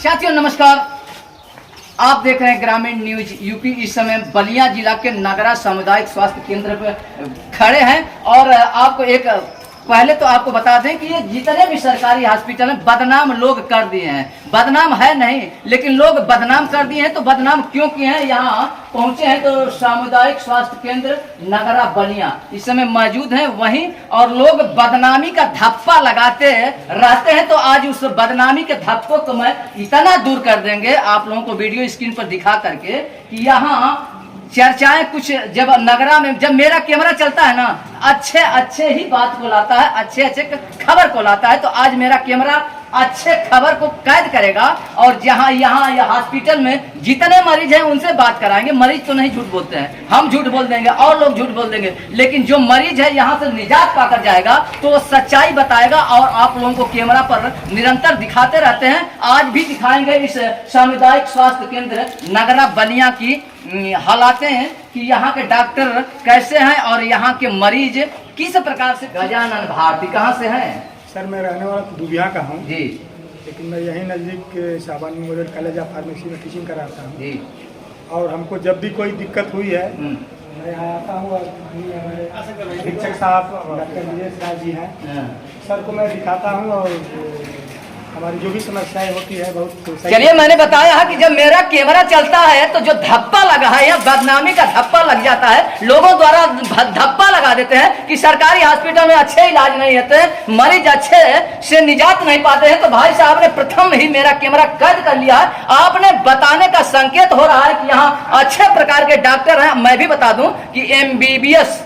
साथियों नमस्कार, आप देख रहे हैं ग्रामीण न्यूज यूपी। इस समय बलिया जिला के नगरा सामुदायिक स्वास्थ्य केंद्र पर खड़े हैं और आपको एक पहले तो आपको बता दें कि ये जितने भी सरकारी हॉस्पिटल हैं बदनाम लोग कर दिए हैं। बदनाम है नहीं, लेकिन लोग बदनाम कर दिए हैं। तो बदनाम क्यों किए हैं? यहाँ पहुंचे हैं तो सामुदायिक स्वास्थ्य केंद्र नगरा बलिया इस समय मौजूद हैं वहीं, और लोग बदनामी का धप्पा लगाते रहते हैं। तो आज उस बदनामी के धप्पों को मैं इतना दूर कर देंगे आप लोगों को वीडियो स्क्रीन पर दिखा करके कि यहाँ चर्चाएं कुछ जब नगरा में जब मेरा कैमरा चलता है ना, अच्छे अच्छे ही बात को लाता है, अच्छे अच्छे खबर को लाता है। तो आज मेरा कैमरा अच्छे खबर को कैद करेगा और जहां यहाँ हॉस्पिटल में जितने मरीज हैं उनसे बात कराएंगे। मरीज तो नहीं झूठ बोलते हैं, हम झूठ बोल देंगे और लोग झूठ बोल देंगे, लेकिन जो मरीज है यहाँ से निजात पाकर जाएगा तो वो सच्चाई बताएगा और आप लोगों को कैमरा पर निरंतर दिखाते रहते हैं। आज भी दिखाएंगे इस सामुदायिक स्वास्थ्य केंद्र नगरा बलिया की हालातें हैं कि यहाँ के डॉक्टर कैसे हैं और यहाँ के मरीज किस प्रकार से। गजानन भारती कहाँ से हैं? सर मैं रहने वाला तो दुबिया का हूँ जी, लेकिन मैं यहीं नज़दीक शाबानी मेमोरियल कॉलेज ऑफ फार्मेसी में टीचिंग कराता हूँ जी। और हमको जब भी कोई दिक्कत हुई है मैं यहाँ आता हूँ और हमारे शिक्षक साहब डॉक्टर विजय राज जी हैं, सर को मैं दिखाता हूँ और हमारी जो भी समस्याएं होती है बहुत। चलिए, मैंने बताया है कि जब मेरा कैमरा चलता है तो जो धप्पा लगा है या बदनामी का धप्पा लग जाता है, लोगों द्वारा धप्पा लगा देते हैं कि सरकारी हॉस्पिटल में अच्छे इलाज नहीं होते, मरीज अच्छे से निजात नहीं पाते हैं। तो भाई साहब ने प्रथम ही मेरा कैमरा कैद कर लिया है। आपने बताने का संकेत हो रहा है कि यहाँ अच्छे प्रकार के डॉक्टर हैं। मैं भी बता दूं कि MBBS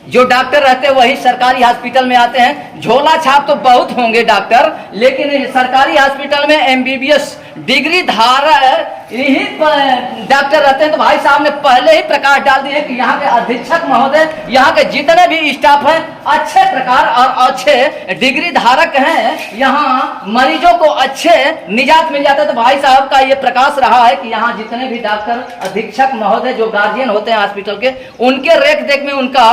जो डॉक्टर रहते हैं वही सरकारी हॉस्पिटल में आते हैं। झोला छाप तो बहुत होंगे डॉक्टर, लेकिन सरकारी हॉस्पिटल में MBBS डिग्री धारक यही डॉक्टर रहते हैं। तो भाई साहब ने पहले ही प्रकाश डाल दिए कि यहाँ के अधीक्षक महोदय, यहाँ के जितने भी स्टाफ हैं अच्छे प्रकार और अच्छे डिग्री धारक हैं, यहाँ मरीजों को अच्छे निजात मिल जाता है। तो भाई साहब का ये प्रकाश रहा है कि यहाँ जितने भी डॉक्टर अधीक्षक महोदय जो गार्जियन होते हैं हॉस्पिटल के, उनके रेख देख में उनका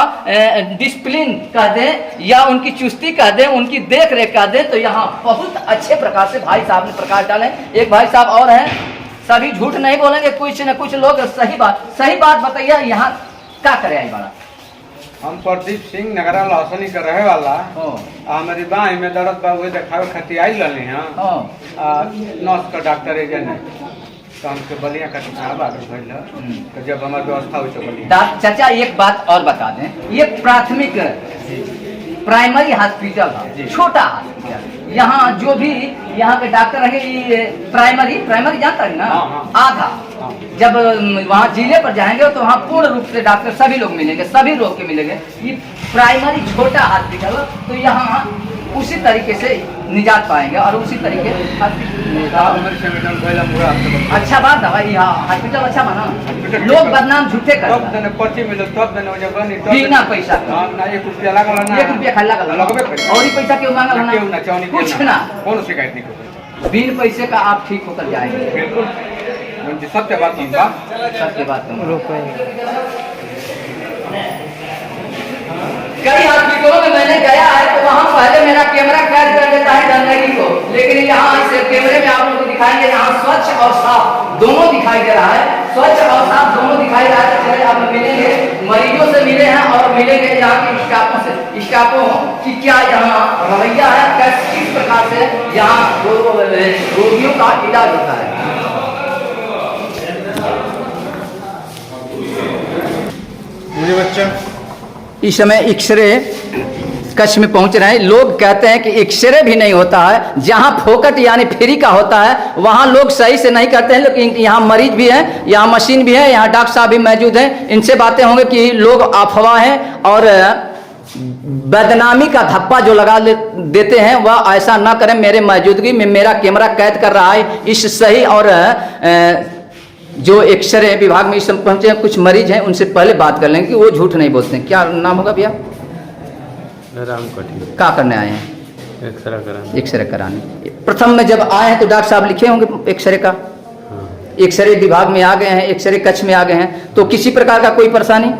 डिसिप्लिन कह दें या उनकी चुस्ती कह दें, उनकी देख रेख कह दें, तो यहाँ बहुत अच्छे प्रकार से भाई साहब ने प्रकाश डाले। एक भाई साहब और हैं, सभी झूठ नहीं बोलेंगे, कुछ न कुछ लोग सही बात बताइए। यहाँ क्या करे आई बड़ा? हम प्रदीप सिंह नगरा लहसनी का रहे वाला। हमारी बाई में दर्द बा हुए देखावे खातिर आई लले हैं। नर्स का डॉक्टर एजेंट है तो हमके बलिया का दिखावा भइल तो जब हमार व्यवस्था हुई तो बलिया। चाचा एक बात और बता दें, ये प्राथमिक प्राइमरी हॉस्पिटल है, छोटा हॉस्पिटल। यहाँ जो भी यहाँ के डॉक्टर रहे ये प्राइमरी जानता है ना, आधा। जब वहाँ जिले पर जाएंगे तो वहाँ पूर्ण रूप से डॉक्टर सभी लोग मिलेंगे, सभी रोग के मिलेंगे। ये प्राइमरी छोटा हॉस्पिटल, तो यहाँ उसी तरीके से निजात पाएंगे और उसी तरीके अच्छा बात है भाई। यहाँ हॉस्पिटल अच्छा बना, लोग बदनाम झूठे कर बिना पैसा ₹1 खल्ला और ही पैसा क्यों मांगा? कुछ ना, कौन शिकायत नहीं करता, बिन पैसे का आप ठीक होकर जाएंगे। बिल्कुल सत्य बात सत्य बात। कई हॉस्पिटलों में मैंने गया है तो वहाँ पहले मेरा कैमरा कैद कर देता है गंदगी को, लेकिन यहाँ इस कैमरे में आप लोगों को दिखाएंगे यहाँ स्वच्छ और साफ दोनों दिखाई दे रहा है। स्वच्छ और साफ दोनों दिखाई दे रहा है। चलिए आप मिलेंगे, मरीजों से मिले हैं और मिलेंगे यहाँ के स्टाफों की क्या यहाँ रवैया है, किस प्रकार से यहाँ रोगियों का इलाज होता है। मुझे बच्चा इस समय एक्सरे कक्ष में पहुंच रहे हैं। लोग कहते हैं कि एक्सरे भी नहीं होता है, जहां फोकट यानी फ्री का होता है वहां लोग सही से नहीं करते हैं। लेकिन यहाँ मरीज भी हैं, यहाँ मशीन भी है, यहाँ डॉक्टर साहब भी मौजूद हैं। इनसे बातें होंगे कि लोग अफवाह हैं और बदनामी का धप्पा जो लगा देते हैं वह ऐसा ना करें। मेरे मौजूदगी में मेरा कैमरा कैद कर रहा है इस सही और जो एक्सरे विभाग में इस समय पहुंचे हैं कुछ मरीज हैं, उनसे पहले बात कर लेंगे कि वो झूठ नहीं बोलते हैं। क्या नाम होगा भैया? राम कटी। क्या करने आए हैं? एक्सरे कराने। प्रथम में जब आए हैं तो डॉक्टर साहब लिखे होंगे एक्सरे का। एक्सरे विभाग में आ गए हैं, एक्सरे कक्ष में आ गए हैं, तो किसी प्रकार का कोई परेशानी?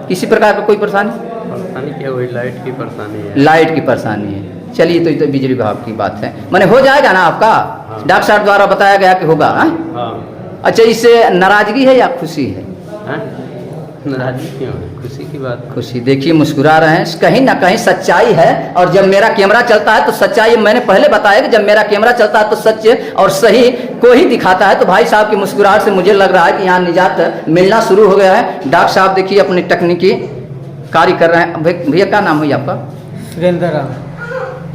किसी प्रकार का कोई परेशानी? परेशानी क्या हुई? लाइट की परेशानी है। लाइट की परेशानी है। चलिए, तो ये तो बिजली विभाग की बात है, मैंने हो जाएगा ना आपका? हाँ। डॉक्टर साहब द्वारा बताया गया कि होगा। हाँ? हाँ। अच्छा, इससे नाराजगी है या खुशी है? हैं? नाराजगी क्यों है? खुशी की बात। खुशी। देखिए, मुस्कुरा रहे हैं, कहीं ना कहीं सच्चाई है। और जब मेरा कैमरा चलता है तो सच्चाई, मैंने पहले बताया कि जब मेरा कैमरा चलता है तो सच और सही को ही दिखाता है। तो भाई साहब की मुस्कुराहट से मुझे लग रहा है कि यहाँ निजात मिलना शुरू हो गया है। डॉक्टर साहब देखिए अपनी तकनीकी कार्य कर रहे हैं। भैया क्या नाम हुई आपका? सुरेंद्र।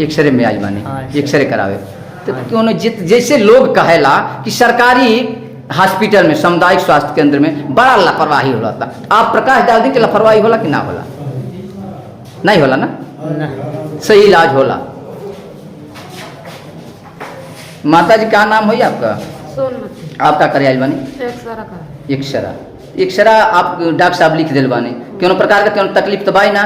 एक्सरे में आज माने हाँ, एक्सरे करावे तो क्यों न जैसे लोग कहेला कि सरकारी हॉस्पिटल में, सामुदायिक स्वास्थ्य केंद्र में बड़ा लापरवाही होला था। आप प्रकाश डाल दी कि लापरवाही होला कि ना होला? नहीं होला ना? सही इलाज होला। माता जी क्या नाम हुई आपका? सोनमती। आपका करायल बानी? एक्सरा। एक्सरा आप डॉक्टर साहब लिख दिल बानी। क्यों प्रकार का क्यों तकलीफ तो बाई ना?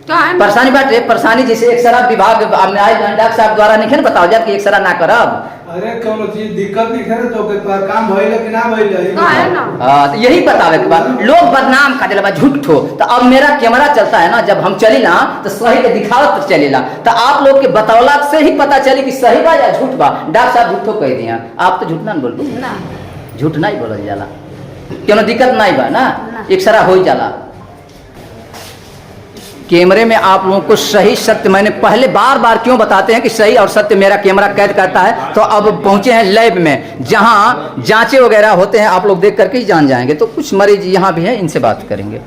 परेशानी बाटे, परेशानी जैसे एक्सरा विभाग डॉक्टर साहब द्वारा नहीं बताओ जात कि एक्सरा ना करब। अरे कौनो चीज दिक्कत नहीं करे तो काम भइले कि ना भइले हाँ, तो यही बतावे के बाद लोग बदनाम कर दिला झूठो। तो अब मेरा कैमरा चलता है ना, जब हम चली ना तो सही के दिखावत चलेला। तो आप लोग के बतौला से ही पता चली कि सही बा या झूठ बा। डॉक्टर साहब झूठो कह दिया, आप तो झूठ ना बोल, झूठ नहीं बोलल जाला। क्यों दिक्कत नहीं बा ना, एक्सरा हो जाला। कैमरे में आप लोगों को सही सत्य, मैंने पहले बार बार क्यों बताते हैं कि सही और सत्य मेरा कैमरा कैद करता है। तो अब पहुंचे हैं लैब में, जहां जांचें वगैरह होते हैं। आप लोग देख करके ही जान जाएंगे। तो कुछ मरीज यहां भी हैं, इनसे बात करेंगे।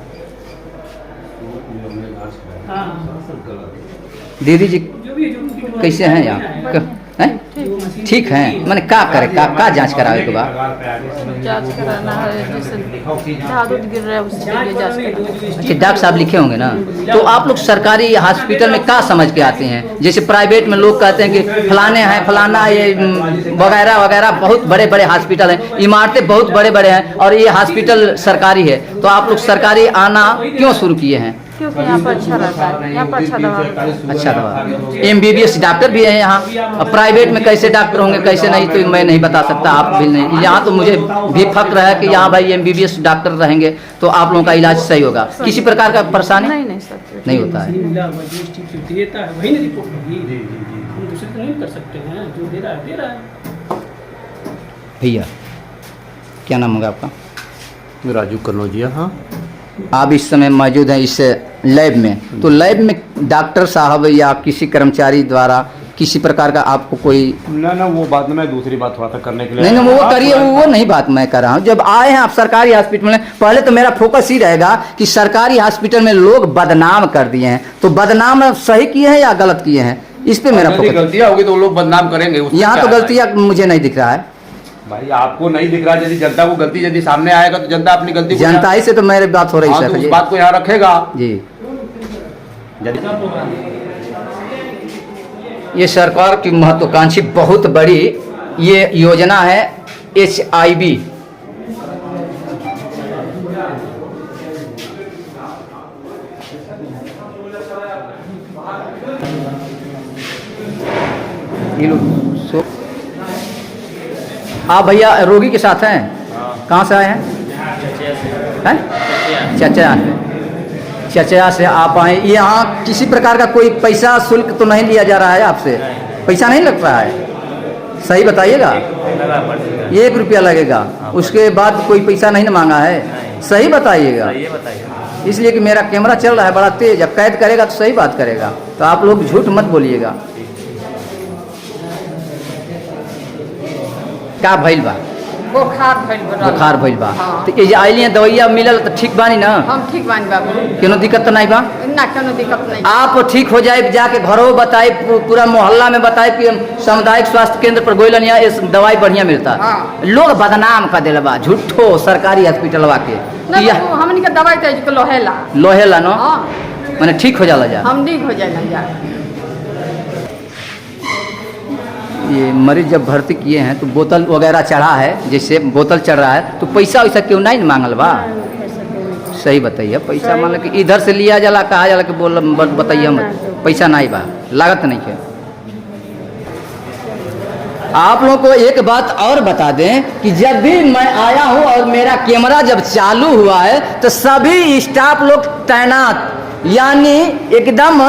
दीदी जी कैसे हैं यहाँ? ठीक है, मैंने क्या करे, का जांच करावे के बाद? जांच कराना है, जैसे दूध गिर रहा है उसके लिए जांच कराना। अच्छा, डॉक्टर साहब लिखे होंगे ना? तो आप लोग सरकारी हॉस्पिटल में क्या समझ के आते हैं? जैसे प्राइवेट में लोग कहते हैं कि फलाने हैं, फलाना ये वगैरह वगैरह, बहुत बड़े बड़े हॉस्पिटल हैं, इमारतें बहुत बड़े बड़े हैं, और ये हॉस्पिटल सरकारी है। तो आप लोग सरकारी आना क्यों शुरू किए हैं? क्योंकि यहाँ पर अच्छा रहता है, यहाँ पर अच्छा दवा मिलता है। अच्छा दवा। MBBS डॉक्टर भी है यहाँ। अब प्राइवेट में कैसे डॉक्टर होंगे, कैसे नहीं, तो मैं नहीं बता सकता, आप भी नहीं। यहाँ तो मुझे भी फक्र है कि यहाँ भाई MBBS डॉक्टर रहेंगे तो आप लोगों का इलाज सही होगा। किसी प्रकार का परेशानी नहीं सर, नहीं होता है। भैया क्या नाम होगा आपका? राजू कनौजिया। हाँ, आप इस समय मौजूद हैं इस लैब में। तो लैब में डॉक्टर साहब या किसी कर्मचारी द्वारा किसी प्रकार का आपको कोई? ना वो बात में दूसरी बात थोड़ा सा करने के लिए नहीं वो करिए, वो नहीं बात मैं कर रहा हूँ। जब आए हैं आप सरकारी हॉस्पिटल में, पहले तो मेरा फोकस ही रहेगा कि सरकारी हॉस्पिटल में लोग बदनाम कर दिए हैं। तो बदनाम सही किए हैं या गलत किए हैं, इस पे मेरा फोकस। गलतियां होगी तो लोग बदनाम करेंगे। यहाँ तो गलतियाँ मुझे नहीं दिख रहा है भाई, आपको नहीं दिख रहा। यदि जनता को गलती यदि सामने आएगा तो जनता अपनी गलती, जनता ही से तो मेरी बात हो रही है। तो उस बात को यहाँ रखेगा जी। ये सरकार की महत्वाकांक्षी बहुत बड़ी ये योजना है HIV। आप भैया रोगी के साथ हैं? कहाँ से आए हैं? चचा से आप आए। यहाँ किसी प्रकार का कोई पैसा शुल्क तो नहीं लिया जा रहा है आपसे? पैसा नहीं लग रहा है, सही बताइएगा। 1 रुपया लगेगा, उसके बाद कोई पैसा नहीं ना मांगा है, सही बताइएगा। इसलिए कि मेरा कैमरा चल रहा है बड़ा तेज, जब कैद करेगा तो सही बात करेगा। तो आप लोग झूठ मत बोलिएगा। का भइल बा? बुखार भइल बा। तो ये आइलिए दवाइया मिलल तो ठीक बानी ना? हम ठीक बानी बाबू, कोनो दिक्कत तो नहीं बा ना? कोनो दिक्कत नहीं। आप ठीक हो जाए, जाके घरों बताए, पूरा मोहल्ला में बताए कि सामुदायिक स्वास्थ्य केंद्र पर गोइलन यहाँ इस दवाई बढ़िया मिलता है। हाँ। लोग बदनाम कर दिल बा झूठो सरकारी हॉस्पिटलवा के। हमनी के दवाई तो लोहेला नो, मैंने ठीक हो जाला जा, हम ठीक हो जाए। ये मरीज जब भर्ती किए हैं तो बोतल वगैरह चढ़ा है, जैसे बोतल चढ़ रहा है तो पैसा वैसा क्यों नहीं मांगल बा? सही बताइए। पैसा मान लो कि इधर से लिया जाला, कहा जाला कि बोल बताइए मत, पैसा नहीं बा, लागत नहीं है। आप लोगों को एक बात और बता दें कि जब भी मैं आया हूं और मेरा कैमरा जब चालू हुआ है तो सभी स्टाफ लोग तैनात, यानी एकदम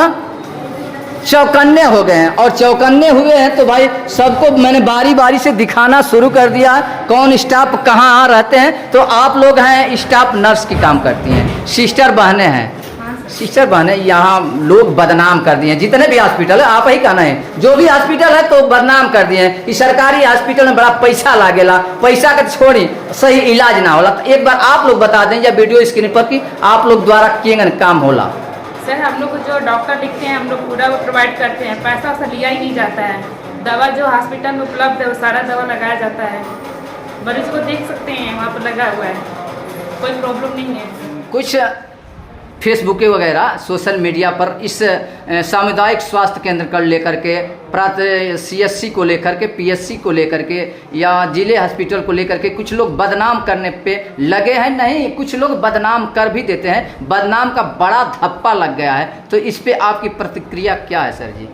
चौकन्ने हो गए हैं। और चौकन्ने हुए हैं तो भाई सबको मैंने बारी बारी से दिखाना शुरू कर दिया कौन स्टाफ कहाँ रहते हैं। तो आप लोग हैं स्टाफ नर्स की काम करती हैं, सिस्टर बहनें हैं, सिस्टर बहनें यहाँ लोग बदनाम कर दिए हैं। जितने भी हॉस्पिटल है, आप ही कहना है, जो भी हॉस्पिटल है तो बदनाम कर दिए हैं कि सरकारी हॉस्पिटल में बड़ा पैसा लागेला, पैसा का छोड़ी सही इलाज ना होला। तो एक बार आप लोग बता दें या वीडियो स्क्रीन पर कि आप लोग द्वारा केंगन काम होला। सर हम लोग को जो डॉक्टर लिखते हैं हम लोग पूरा वो प्रोवाइड करते हैं, पैसा वैसा लिया ही नहीं जाता है। दवा जो हॉस्पिटल में उपलब्ध है वो सारा दवा लगाया जाता है। मरीज को देख सकते हैं वहाँ पर लगा हुआ है, कोई प्रॉब्लम नहीं है। कुछ फेसबुक वगैरह सोशल मीडिया पर इस सामुदायिक स्वास्थ्य केंद्र को लेकर के, CSC को लेकर के, PSC को लेकर के या जिले हॉस्पिटल को लेकर के कुछ लोग बदनाम करने पे लगे हैं। नहीं, कुछ लोग बदनाम कर भी देते हैं, बदनाम का बड़ा धप्पा लग गया है। तो इस पे आपकी प्रतिक्रिया क्या है सर जी?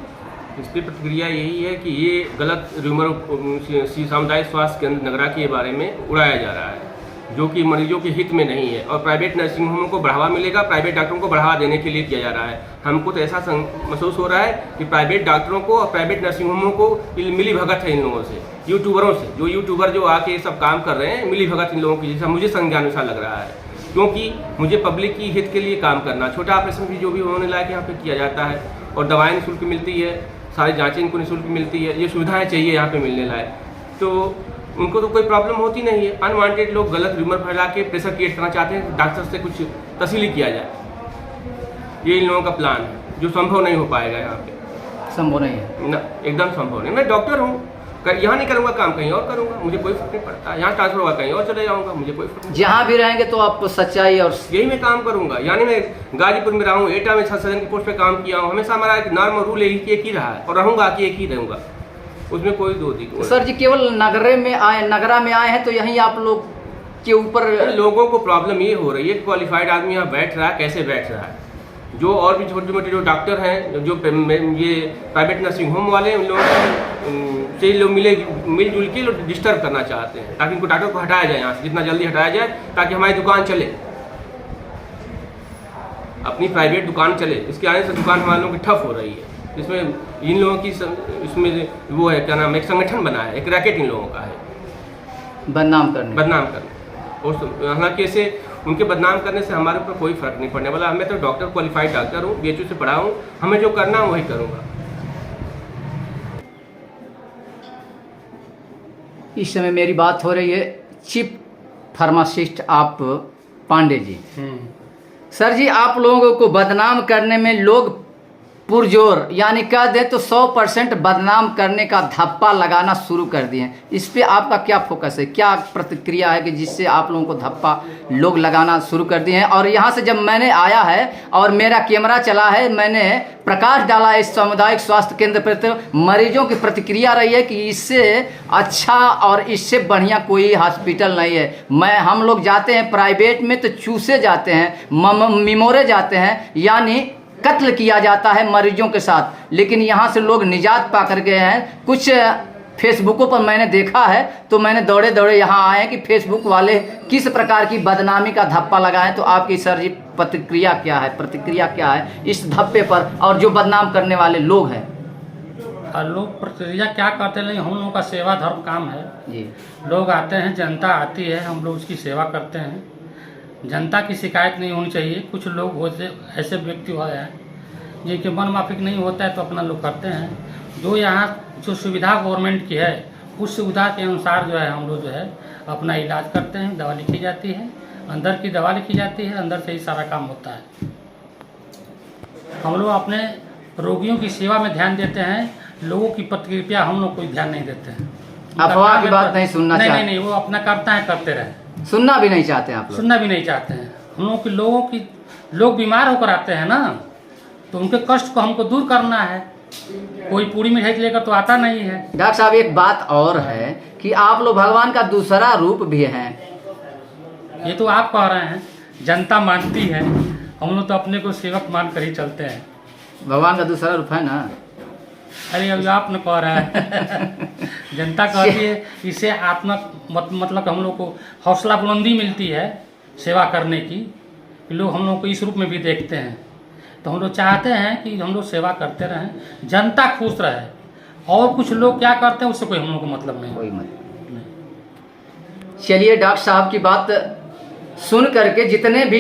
इस पर प्रतिक्रिया यही है कि ये गलत रूमर सामुदायिक स्वास्थ्य केंद्र नगरा के बारे में उड़ाया जा रहा है, जो कि मरीजों के हित में नहीं है। और प्राइवेट नर्सिंग होमों को बढ़ावा मिलेगा, प्राइवेट डॉक्टरों को बढ़ावा देने के लिए किया जा रहा है। हमको तो ऐसा महसूस हो रहा है कि प्राइवेट डॉक्टरों को और प्राइवेट नर्सिंग होमों को मिली भगत है इन लोगों से, यूट्यूबरों से। जो यूट्यूबर जो आके सब काम कर रहे हैं, मिली भगत इन लोगों की, जैसा मुझे संज्ञान अनुसार लग रहा है। क्योंकि मुझे पब्लिक की हित के लिए काम करना, छोटा ऑपरेशन भी जो भी होने लायक यहाँ पे किया जाता है, और दवाएँ निःशुल्क मिलती है, सारी जाँचें इनको निःशुल्क मिलती है, ये सुविधाएँ चाहिए यहाँ पे मिलने लायक, तो उनको तो कोई प्रॉब्लम होती नहीं है। अनवांटेड लोग गलत रूमर फैला के प्रेशर क्रिएट करना चाहते हैं, डॉक्टर से कुछ तसली किया जाए, ये इन लोगों का प्लान है, जो संभव नहीं हो पाएगा यहाँ पे। संभव नहीं है ना, एकदम संभव नहीं। मैं डॉक्टर हूँ, यहाँ नहीं करूँगा काम, कहीं और करूँगा, मुझे कोई फर्क नहीं पड़ता। यहाँ ट्रांसफर होगा कहीं और चले जाऊँगा, मुझे कोई फर्क नहीं। जहाँ भी रहेंगे तो आप सच्चाई और यही मैं काम करूँगा। यानी मैं गाजीपुर में रहा हूँ, एटा में 6 सर्जन की पोस्ट पे काम किया हूँ, हमेशा हमारा एक नॉर्मल रूल एक ही रहा है और रहूँगा कि एक ही रहूँगा, उसमें कोई दो दिक्कत। सर जी केवल नगरा में आए हैं तो यहीं आप लोग के ऊपर लोगों को प्रॉब्लम ये हो रही है, क्वालिफाइड आदमी यहाँ बैठ रहा है, कैसे बैठ रहा है। जो और भी छोटे मोटे जो डॉक्टर हैं, जो ये प्राइवेट नर्सिंग होम वाले हैं, उन लोगों से लोग मिलजुल के लोग डिस्टर्ब करना चाहते हैं, ताकि उनको डॉक्टर को हटाया जाए यहाँ से, जितना जल्दी हटाया जाए, ताकि हमारी दुकान चले, अपनी प्राइवेट दुकान चले। इसके आने से दुकान हमारे लोगों की ठप हो रही है। इसमें इन लोगों की इसमें वो है, क्या नाम, एक संगठन बना है, एक रैकेट इन लोगों का है, बदनाम करने। और हालांकि ऐसे उनके बदनाम करने से हमारे ऊपर कोई फर्क नहीं पड़ने वाला। मैं तो डॉक्टर, क्वालिफाइड डॉक्टर हूँ, BHU से पढ़ा हूँ, हमें जो करना है वही करूँगा। इस समय मेरी बात हो रही है चीफ फार्मासिस्ट आप पांडे जी। सर जी, आप लोगों को बदनाम करने में लोग पुरजोर, यानी कह दें तो 100% बदनाम करने का धप्पा लगाना शुरू कर दिए। इस पे आपका क्या फोकस है, क्या प्रतिक्रिया है कि जिससे आप लोगों को धप्पा लोग लगाना शुरू कर दिए हैं? और यहाँ से जब मैंने आया है और मेरा कैमरा चला है, मैंने प्रकाश डाला इस सामुदायिक स्वास्थ्य केंद्र पर, तो मरीजों की प्रतिक्रिया रही है कि इससे अच्छा और इससे बढ़िया कोई हॉस्पिटल नहीं है। हम लोग जाते हैं प्राइवेट में तो चूसे जाते हैं, मिमोरे जाते हैं, यानी कत्ल किया जाता है मरीजों के साथ। लेकिन यहाँ से लोग निजात पा कर गए हैं। कुछ फेसबुकों पर मैंने देखा है तो मैंने दौड़े दौड़े यहाँ आए हैं कि फेसबुक वाले किस प्रकार की बदनामी का धप्पा लगाएं। तो आपकी सर जी प्रतिक्रिया क्या है इस धप्पे पर, और जो बदनाम करने वाले लोग हैं? लोग प्रतिक्रिया क्या करते हैं, हम लोगों का सेवा धर्म काम है जी। लोग आते हैं, जनता आती है, हम लोग उसकी सेवा करते हैं। जनता की शिकायत नहीं होनी चाहिए। कुछ लोग होते ऐसे व्यक्ति हो हैं जिनके मन माफिक नहीं होता है तो अपना लोग करते हैं। जो यहाँ जो सुविधा गवर्नमेंट की है उस सुविधा के अनुसार जो है हम लोग जो है अपना इलाज करते हैं। दवा लिखी जाती है, अंदर की दवा लिखी जाती है, अंदर से ही सारा काम होता है। हम लोग अपने रोगियों की सेवा में ध्यान देते हैं, लोगों की प्रतिक्रिया हम लोग कोई ध्यान नहीं देते हैं। अफवाह की बात नहीं सुनना चाहते? नहीं, वो अपना करता है, करते रहे, सुनना भी नहीं चाहते आप लोग? सुनना भी नहीं चाहते हैं। हम लोग बीमार होकर आते हैं ना, तो उनके कष्ट को हमको दूर करना है। कोई पूरी मिठाई लेकर तो आता नहीं है। डॉक्टर साहब, एक बात और है कि आप लोग भगवान का दूसरा रूप भी हैं। ये तो आप कह रहे हैं, जनता मानती है, हम लोग तो अपने को सेवक मान कर ही चलते हैं। भगवान का दूसरा रूप है ना? अरे अभी आपने कह रहा है जनता कहती है, इससे आत्मा मतलब हम लोग को हौसला बुलंदी मिलती है सेवा करने की। लोग हम लोग को इस रूप में भी देखते हैं। तो हम लोग चाहते हैं कि हम लोग सेवा करते रहें, जनता खुश रहे। और कुछ लोग क्या करते हैं उससे कोई हम लोग को मतलब नहीं। कोई मतलब। चलिए डॉक्टर साहब की बात सुन करके जितने भी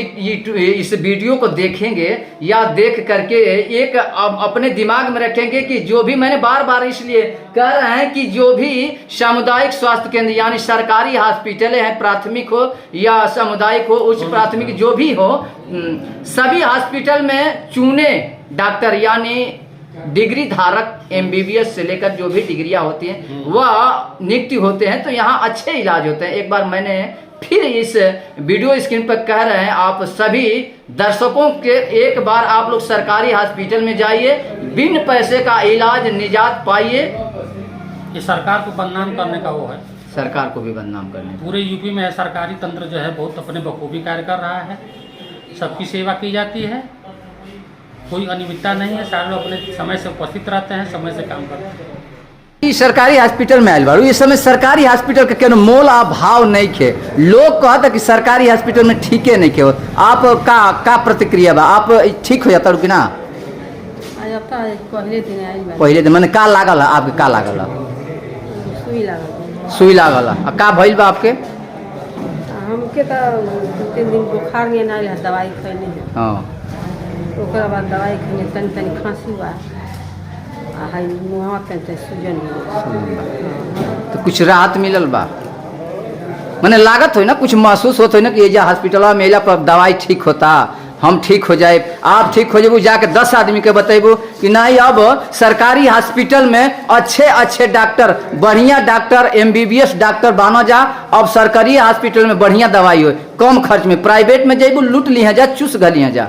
इस वीडियो को देखेंगे या देख करके एक अपने दिमाग में रखेंगे कि जो भी मैंने बार बार इसलिए कह रहे हैं कि जो भी सामुदायिक स्वास्थ्य केंद्र यानी सरकारी हॉस्पिटल है, प्राथमिक हो या सामुदायिक हो, उच्च प्राथमिक जो भी हो, सभी हॉस्पिटल में चुने डॉक्टर यानी डिग्री धारक MBBS से लेकर जो भी डिग्रियां होती हैं वह नियुक्ति होते हैं, तो यहाँ अच्छे इलाज होते हैं। एक बार मैंने फिर इस वीडियो स्क्रीन पर कह रहे हैं, आप सभी दर्शकों के एक बार आप लोग सरकारी हॉस्पिटल में जाइए, बिन पैसे का इलाज निजात पाइए। ये सरकार को बदनाम करने का वो है, सरकार को भी बदनाम करने पूरे यूपी में सरकारी तंत्र जो है बहुत अपने बखूबी कार्य कर रहा है, सबकी सेवा की जाती है, कोई अनियमितता नहीं है, सारे लोग अपने समय से उपस्थित रहते हैं, समय से काम करते हैं। सरकारी हॉस्पिटल में आयल बारू, इस समय सरकारी हॉस्पिटल के केनो मोल आ भाव नहीं खे। लोग कहता कि सरकारी हॉस्पिटल में ठीके नहीं खे। आप का प्रतिक्रिया बा? आप ठीक हो जाता कि ना? पहले दिन मैंने का लागल है आपके? का लागल है? सुई लागल है। का भइल बा आपके? हमके तो 2-3 दिन बुखार में ना रहा, दवाई खैनी है। हाँ, ओकरा बाद दवाई खैनी, तनी खांसी हुआ, हाई मुँह तनी सूजन हुआ। तो कुछ राहत मिलल बा? मैंने लागत हो ना, कुछ महसूस होता है ना कि ये जा हॉस्पिटल में पर दवाई ठीक होता, हम ठीक हो जाए, आप ठीक हो जाए, जाके 10 आदमी के बतेबू कि नहीं अब सरकारी हॉस्पिटल में अच्छे डॉक्टर, बढ़िया डॉक्टर, MBBS डॉक्टर बना जा। अब सरकारी हॉस्पिटल में बढ़िया दवाई हो, कम खर्च में। प्राइवेट में जेबू लूट ली जा, चूस गली जा।